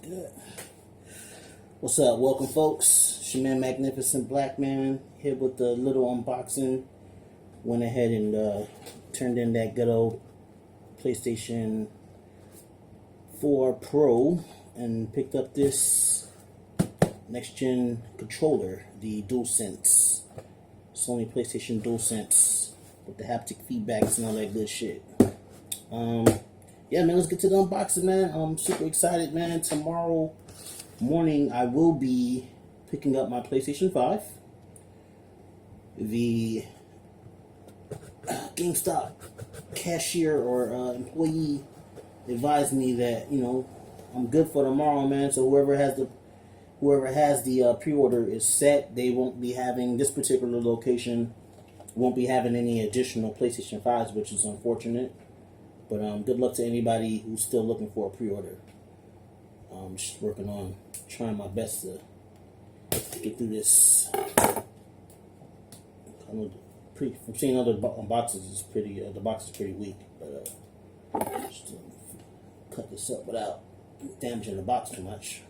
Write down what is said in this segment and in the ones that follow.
Good. What's up? Welcome, folks. It's your man, Magnificent Black Man, here with the little unboxing. Went ahead and turned in that good old PlayStation 4 Pro and picked up this next-gen controller, the Dualsense. Sony PlayStation Dualsense with the haptic feedbacks and all that good shit. Yeah, man, let's get to the unboxing, man. I'm super excited, man. Tomorrow morning, I will be picking up my PlayStation 5. The GameStop cashier or employee advised me that, you know, I'm good for tomorrow, man. So whoever has the pre-order is set. They won't be having, this particular location won't be having any additional PlayStation 5s, which is unfortunate. But good luck to anybody who's still looking for a pre-order. I'm just working on trying my best to get through this. From seeing other boxes, it's pretty. The box is pretty weak, but just cut this up without damaging the box too much.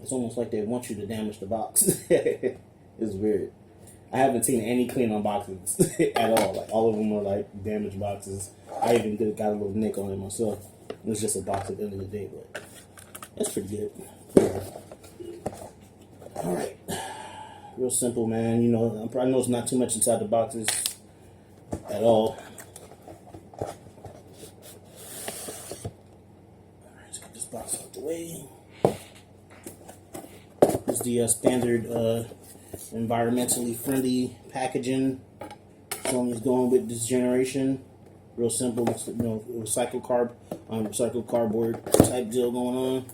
It's almost like they want you to damage the box. It's weird. I haven't seen any clean unboxings at all. Like, all of them are like damaged boxes. I even got a little nick on it myself. It was just a box at the end of the day, but that's pretty good. Yeah. All right, real simple, man. You know, I know it's not too much inside the boxes at all. All right, let's get this box out the way. It's the standard environmentally friendly packaging Sony's going with this generation. Real simple, you know, recycled cardboard type deal going on.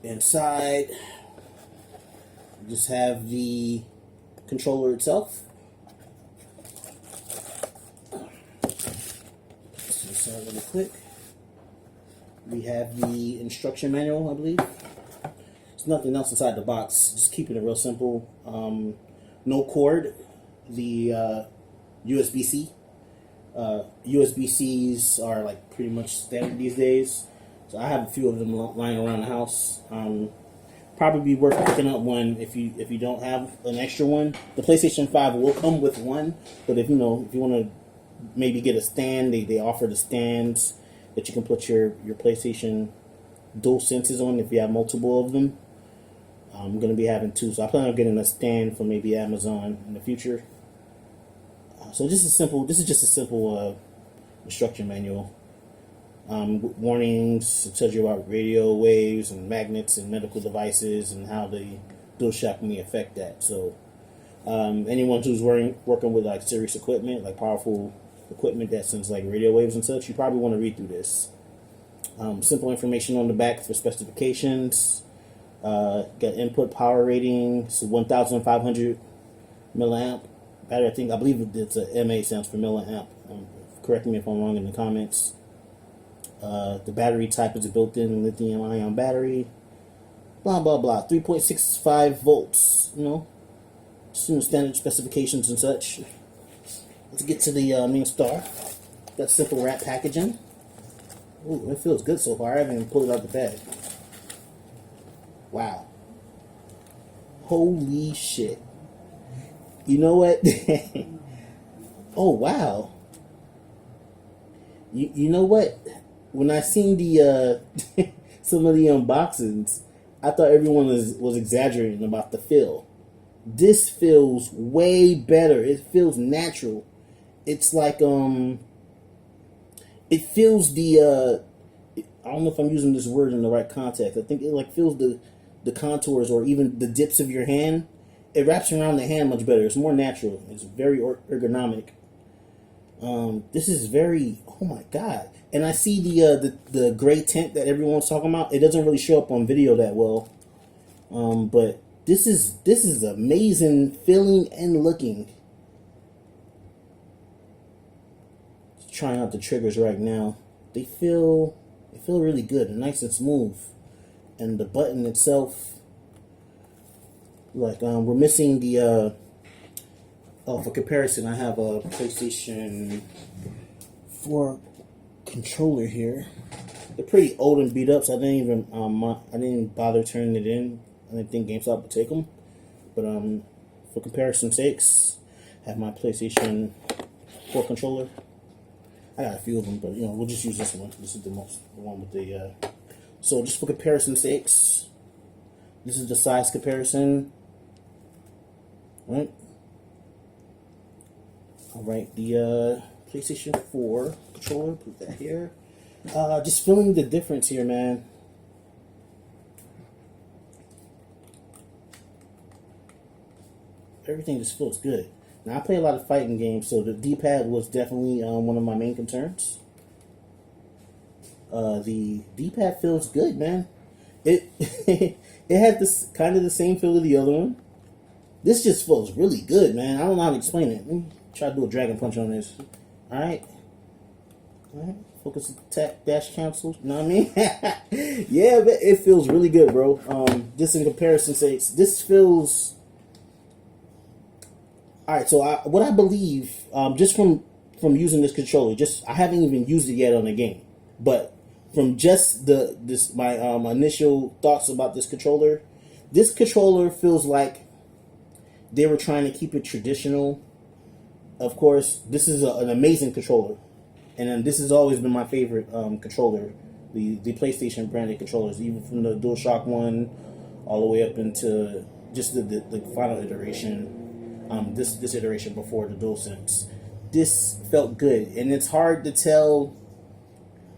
Inside, you just have the controller itself. Let's do this really quick. We have the instruction manual, I believe. Nothing else inside the box, just keeping it real simple. No cord, the USB-C. USB-Cs are like pretty much standard these days, so I have a few of them lying around the house. Probably be worth picking up one if you don't have an extra one. The PlayStation 5 will come with one, but if you want to maybe get a stand, they offer the stands that you can put your PlayStation Dualsenses on if you have multiple of them. I'm going to be having two, so I plan on getting a stand from maybe Amazon in the future. So this is just a simple instruction manual. Warnings, it tells you about radio waves and magnets and medical devices and how the DualShock may affect that. So anyone who's working with like serious equipment, like powerful equipment that sends like radio waves and such, you probably want to read through this. Simple information on the back for specifications. Got input power rating, so 1,500 milliamp battery. I believe it's a MA stands for milliamp. Correct me if I'm wrong in the comments. The battery type is a built-in lithium-ion battery. Blah blah blah. 3.65 volts. You know, standard specifications and such. Let's get to the main star. That simple wrap packaging. Ooh, it feels good so far. I haven't even pulled it out the bag. Wow. Holy shit. You know what? Oh, wow. You know what? When I seen the some of the unboxings, I thought everyone was exaggerating about the feel. This feels way better. It feels natural. It's like it feels the I don't know if I'm using this word in the right context. I think it like feels the contours or even the dips of your hand. It wraps around the hand much better. It's more natural. It's very ergonomic. This is very, oh my god. And I see the gray tint that everyone's talking about. It doesn't really show up on video that well. But this is amazing feeling and looking. Just trying out the triggers right now. They feel really good and nice and smooth. And the button itself, like we're missing the for comparison, I have a PlayStation 4 controller here. They're pretty old and beat up, so I didn't even I didn't bother turning it in. I didn't think GameStop would take them, but for comparison sakes, I have my PlayStation 4 controller. I got a few of them, but we'll just use this one. This is the one with the. So just for comparison sakes, this is the size comparison. Right. All right, the PlayStation 4 controller. Put that here. Just feeling the difference here, man. Everything just feels good. Now, I play a lot of fighting games, so the D-pad was definitely one of my main concerns. The D-pad feels good, man. It it had this kind of the same feel of the other one. This just feels really good, man. I don't know how to explain it. Let me try to do a dragon punch on this. All right. Focus attack dash cancel. You know what I mean? Yeah, but it feels really good, bro. Just in comparison sakes, this feels. All right, so what I believe, just from using this controller, I haven't even used it yet on the game, but from just my initial thoughts about this controller feels like they were trying to keep it traditional. Of course, this is an amazing controller, and then this has always been my favorite controller, the PlayStation branded controllers, even from the DualShock 1 all the way up into just the final iteration. This iteration before the DualSense, this felt good, and it's hard to tell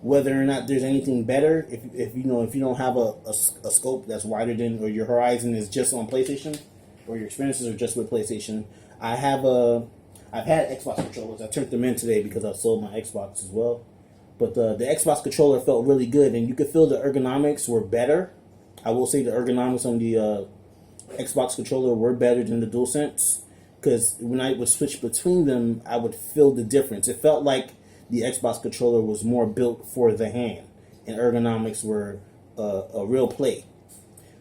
whether or not there's anything better if you don't have a scope that's wider than, or your horizon is just on PlayStation, or your experiences are just with PlayStation. I've had Xbox controllers. I turned them in today because I sold my Xbox as well, but the Xbox controller felt really good, and you could feel the ergonomics were better. I will say the ergonomics on the Xbox controller were better than the DualSense. Because when I would switch between them, I would feel the difference. It felt like the Xbox controller was more built for the hand, and ergonomics were a real play.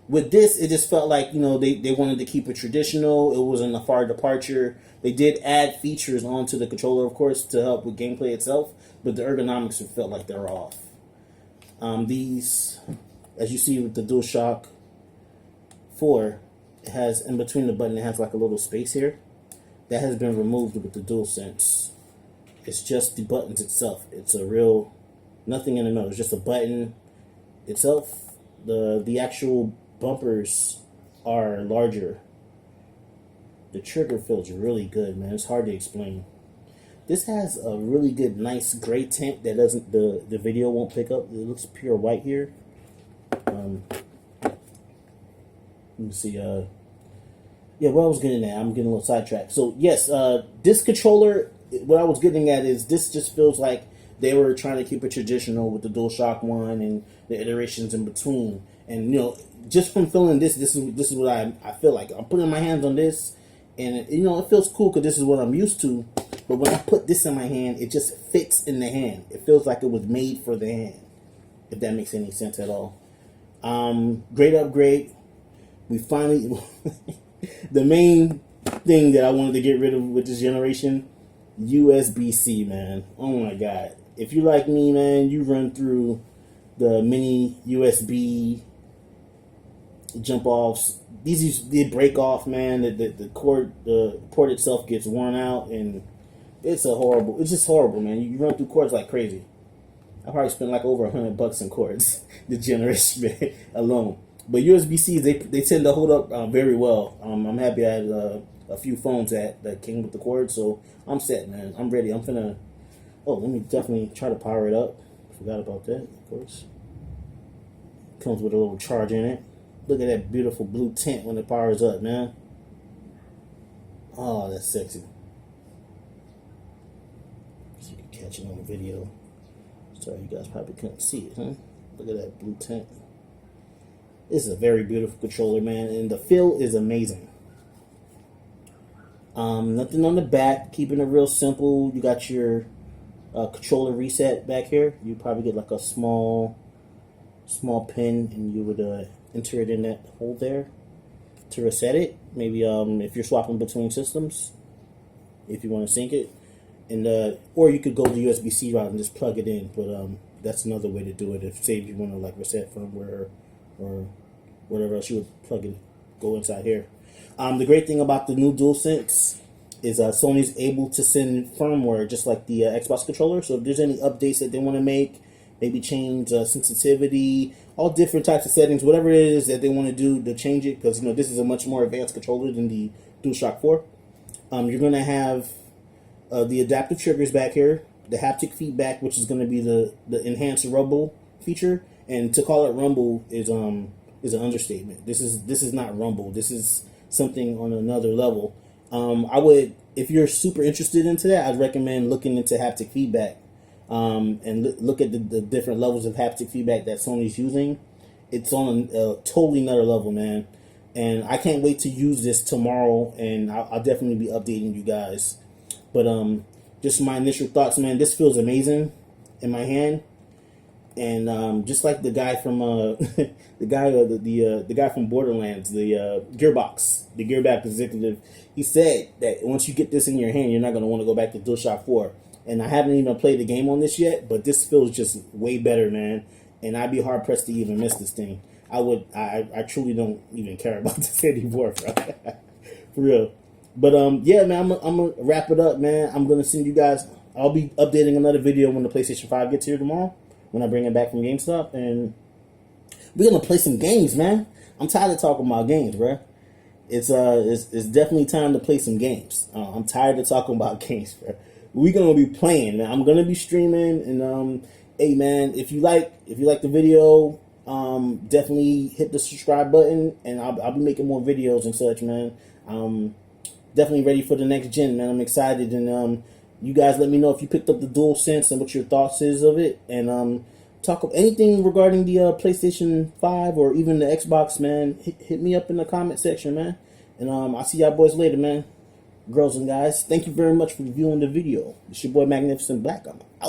With this, it just felt like they wanted to keep it traditional. It wasn't a far departure. They did add features onto the controller, of course, to help with gameplay itself, but the ergonomics felt like they were off. These, as you see with the DualShock 4, it has in between the button, it has like a little space here. That has been removed with the DualSense. It's just the buttons itself. It's a real nothing in the middle. It's just a button itself. The actual bumpers are larger. The trigger feels really good, man. It's hard to explain. This has a really good, nice gray tint that doesn't the video won't pick up. It looks pure white here. Let me see. Yeah, what I was getting at, I'm getting a little sidetracked. So yes, this controller, what I was getting at is this just feels like they were trying to keep it traditional with the DualShock 1 and the iterations in between. And just from feeling this is what I feel like. I'm putting my hands on this, and it feels cool because this is what I'm used to. But when I put this in my hand, it just fits in the hand. It feels like it was made for the hand, if that makes any sense at all. Great upgrade. We finally. The main thing that I wanted to get rid of with this generation, USB-C, man. Oh my god. If you like me, man, you run through the mini USB jump offs. These did break off, man. The port itself gets worn out, and it's just horrible, man. You run through cords like crazy. I probably spent like over $100 in cords the generation alone. But USB-Cs, they tend to hold up very well. I'm happy I had a few phones that came with the cord, so I'm set, man. I'm ready. I'm finna. Oh, let me definitely try to power it up. Forgot about that, of course. Comes with a little charge in it. Look at that beautiful blue tint when it powers up, man. Oh, that's sexy. So you can catch it on the video. Sorry, you guys probably couldn't see it, huh? Look at that blue tint. This is a very beautiful controller, man, and the feel is amazing. Nothing on the back, keeping it real simple. You got your controller reset back here. You probably get like a small pin, and you would enter it in that hole there to reset it. Maybe if you're swapping between systems, if you want to sync it. and or you could go the USB-C route and just plug it in. But that's another way to do it. If say if you want to like reset firmware or whatever else, you would plug it, go inside here. The great thing about the new DualSense is Sony's able to send firmware just like the Xbox controller. So if there's any updates that they want to make, maybe change sensitivity, all different types of settings, whatever it is that they want to do to change it, because this is a much more advanced controller than the DualShock 4. You're going to have the adaptive triggers back here, the haptic feedback, which is going to be the enhanced rumble feature. And to call it rumble is an understatement. This is not rumble. This is something on another level. I would, if you're super interested into that, I'd recommend looking into haptic feedback and look at the different levels of haptic feedback that Sony's using. It's on a totally another level, man. And I can't wait to use this tomorrow, and I'll definitely be updating you guys. But just my initial thoughts, man. This feels amazing in my hand, and just like the guy from the guy from Borderlands, the Gearbox executive, he said that once you get this in your hand, you're not going to want to go back to DualShock 4. And I haven't even played the game on this yet, but this feels just way better, man. And I'd be hard pressed to even miss this thing. I truly don't even care about this anymore, bro. For real. But yeah, man, I'm gonna wrap it up, man. I'm gonna send you guys. I'll be updating another video when the PlayStation 5 gets here tomorrow, when I bring it back from GameStop, and we're gonna play some games, man. I'm tired of talking about games, bro. It's definitely time to play some games. I'm tired of talking about games, bro. We're gonna be playing, man. I'm gonna be streaming, and hey, man, if you like the video, definitely hit the subscribe button, and I'll be making more videos and such, man. Definitely ready for the next gen, man. I'm excited, and you guys let me know if you picked up the DualSense and what your thoughts is of it, and talk of anything regarding the PlayStation 5 or even the Xbox, man. Hit me up in the comment section, man. And I'll see y'all boys later, man. Girls and guys, thank you very much for viewing the video. It's your boy Magnificent Black. I'm out.